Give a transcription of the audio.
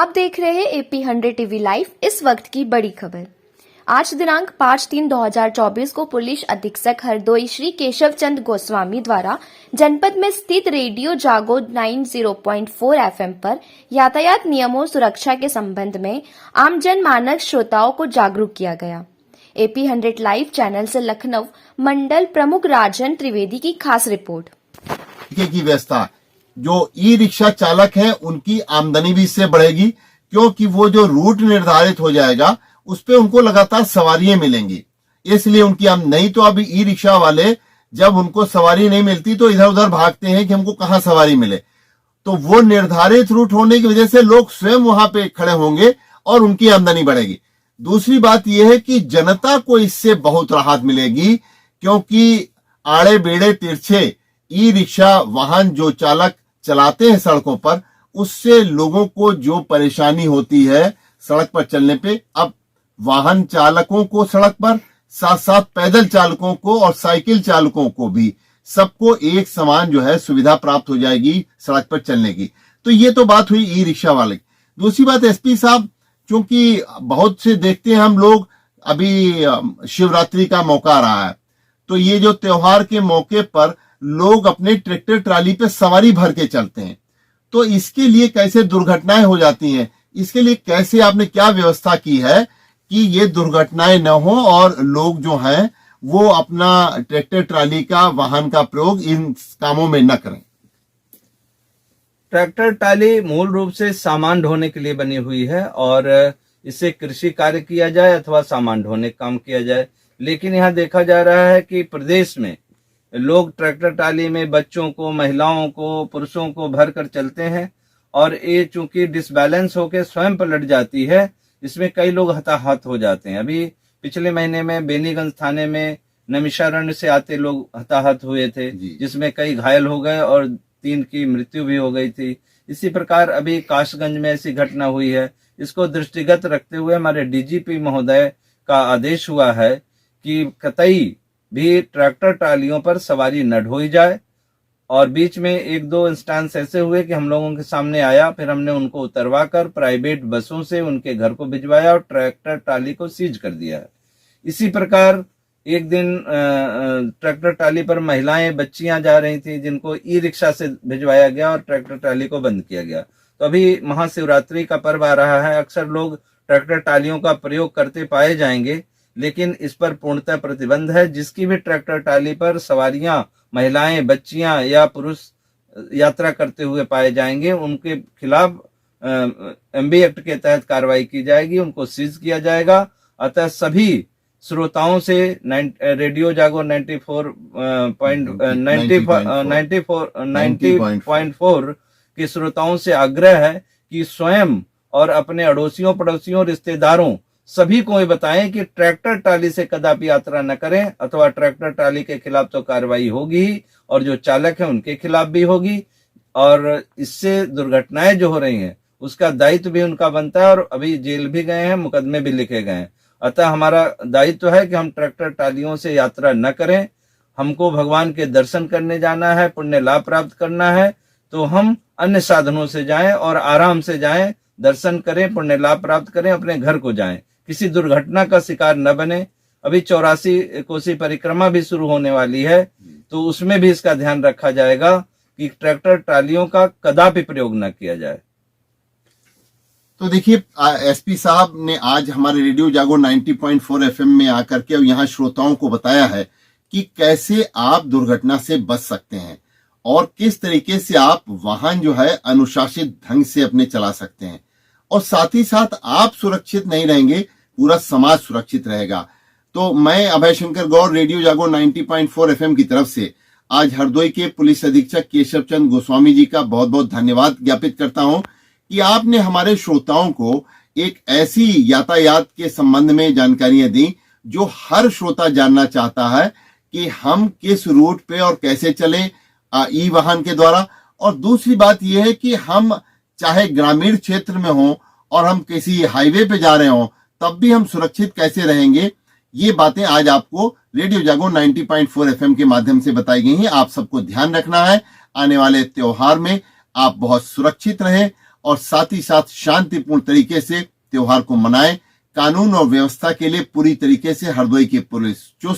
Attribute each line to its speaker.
Speaker 1: आप देख रहे हैं एपी 100 टीवी लाइव। इस वक्त की बड़ी खबर। आज दिनांक 5/3/2024 को पुलिस अधीक्षक हरदोई श्री केशव चंद गोस्वामी द्वारा जनपद में स्थित रेडियो जागो 90.4 FM पर यातायात नियमों सुरक्षा के संबंध में आम जन मानस श्रोताओं को जागरूक किया गया। एपी 100 लाइव चैनल से लखनऊ मंडल प्रमुख राजन त्रिवेदी की खास रिपोर्ट।
Speaker 2: की व्यवस्था, जो ई रिक्शा चालक हैं उनकी आमदनी भी इससे बढ़ेगी, क्योंकि वो जो रूट निर्धारित हो जाएगा उस पे उनको लगातार सवारियां मिलेंगी, इसलिए उनकी नहीं तो अभी ई रिक्शा वाले जब उनको सवारी नहीं मिलती तो इधर उधर भागते हैं कि हमको कहां सवारी मिले। तो वो निर्धारित रूट होने की वजह से लोग स्वयं वहां पे खड़े होंगे और उनकी आमदनी बढ़ेगी। दूसरी बात यह है कि जनता को इससे बहुत राहत मिलेगी, क्योंकि आड़े बेड़े तिरछे ई रिक्शा वाहन जो चालक चलाते हैं सड़कों पर, उससे लोगों को जो परेशानी होती है सड़क पर चलने पे, अब वाहन चालकों को सड़क पर, साथ साथ पैदल चालकों को और साइकिल चालकों को भी, सबको एक समान जो है सुविधा प्राप्त हो जाएगी सड़क पर चलने की। तो ये तो बात हुई ई रिक्शा वाले। दूसरी बात एसपी साहब, क्योंकि बहुत से देखते हैं हम लोग, अभी शिवरात्रि का मौका आ रहा है, तो ये जो त्योहार के मौके पर लोग अपने ट्रैक्टर ट्राली पे सवारी भर के चलते हैं, तो इसके लिए कैसे दुर्घटनाएं हो जाती हैं, इसके लिए कैसे आपने क्या व्यवस्था की है कि ये दुर्घटनाएं न हो और लोग जो हैं वो अपना ट्रैक्टर ट्राली का वाहन का प्रयोग इन कामों में न करें।
Speaker 3: ट्रैक्टर ट्राली मूल रूप से सामान ढोने के लिए बनी हुई है और इससे कृषि कार्य किया जाए अथवा सामान ढोने का काम किया जाए। लेकिन यहाँ देखा जा रहा है कि प्रदेश में लोग ट्रैक्टर ट्राली में बच्चों को, महिलाओं को, पुरुषों को भर कर चलते हैं और ये चूंकि डिसबैलेंस होकर स्वयं पलट जाती है, इसमें कई लोग हताहत हो जाते हैं। अभी पिछले महीने में बेनीगंज थाने में नमिषारण्य से आते लोग हताहत हुए थे, जिसमें कई घायल हो गए और 3 की मृत्यु भी हो गई थी। इसी प्रकार अभी कासगंज में ऐसी घटना हुई है। इसको दृष्टिगत रखते हुए हमारे डीजीपी महोदय का आदेश हुआ है कि कतई भी ट्रैक्टर ट्रालियों पर सवारी न ढोई जाए। और बीच में 1-2 इंस्टेंस ऐसे हुए कि हम लोगों के सामने आया, फिर हमने उनको उतरवा कर प्राइवेट बसों से उनके घर को भिजवाया और ट्रैक्टर ट्राली को सीज कर दिया है। इसी प्रकार एक दिन ट्रैक्टर ट्राली पर महिलाएं, बच्चियां जा रही थी, जिनको ई रिक्शा से भिजवाया गया और ट्रैक्टर ट्राली को बंद किया गया। तो अभी महाशिवरात्रि का पर्व आ रहा है, अक्सर लोग ट्रैक्टर ट्रालियों का प्रयोग करते पाए जाएंगे, लेकिन इस पर पूर्णतः प्रतिबंध है। जिसकी भी ट्रैक्टर ट्राली पर सवारियां, महिलाएं, बच्चियां या पुरुष यात्रा करते हुए पाए जाएंगे, उनके खिलाफ एमबी एक्ट के तहत कार्रवाई की जाएगी, उनको सीज किया जाएगा। अतः सभी श्रोताओं से रेडियो जागो 90.4 के श्रोताओं से आग्रह है कि स्वयं और अपने अड़ोसियों, पड़ोसियों, रिश्तेदारों सभी को ये बताएं कि ट्रैक्टर ट्राली से कदापि यात्रा न करें, अथवा ट्रैक्टर ट्राली के खिलाफ तो कार्रवाई होगी ही और जो चालक है उनके खिलाफ भी होगी, और इससे दुर्घटनाएं जो हो रही हैं उसका दायित्व भी उनका बनता है और अभी जेल भी गए हैं, मुकदमे भी लिखे गए हैं। अतः हमारा दायित्व है कि हम ट्रैक्टर ट्रालियों से यात्रा न करें। हमको भगवान के दर्शन करने जाना है, पुण्य लाभ प्राप्त करना है, तो हम अन्य साधनों से जाएं और आराम से जाएं, दर्शन करें, पुण्य लाभ प्राप्त करें, अपने घर को जाएं, किसी दुर्घटना का शिकार न बने। अभी 84 कोसी परिक्रमा भी शुरू होने वाली है, तो उसमें भी इसका ध्यान रखा जाएगा कि ट्रैक्टर ट्रालियों का कदापि प्रयोग न किया जाए।
Speaker 2: तो देखिए, एसपी साहब ने आज हमारे रेडियो जागो 90.4 FM में आकर के यहाँ श्रोताओं को बताया है कि कैसे आप दुर्घटना से बच सकते हैं और किस तरीके से आप वाहन जो है अनुशासित ढंग से अपने चला सकते हैं, और साथ ही साथ आप सुरक्षित नहीं रहेंगे, पूरा समाज सुरक्षित रहेगा। तो मैं अभय शंकर गौड़ रेडियो जागो 90.4 FM की तरफ से आज हरदोई के पुलिस अधीक्षक केशव चंद गोस्वामी जी का बहुत बहुत धन्यवाद ज्ञापित करता हूं कि आपने हमारे श्रोताओं को एक ऐसी यातायात के संबंध में जानकारियां दी जो हर श्रोता जानना चाहता है कि हम किस रूट पे और कैसे चले ई वाहन के द्वारा। और दूसरी बात यह है कि हम चाहे ग्रामीण क्षेत्र में हो और हम किसी हाईवे पे जा रहे हो, तब भी हम सुरक्षित कैसे रहेंगे, ये बातें आज आपको रेडियो जागो 90.4 FM के माध्यम से बताई गई हैं। आप सबको ध्यान रखना है, आने वाले त्योहार में आप बहुत सुरक्षित रहें और साथ ही साथ शांतिपूर्ण तरीके से त्योहार को मनाएं। कानून और व्यवस्था के लिए पूरी तरीके से हरदोई की पुलिस चुस्त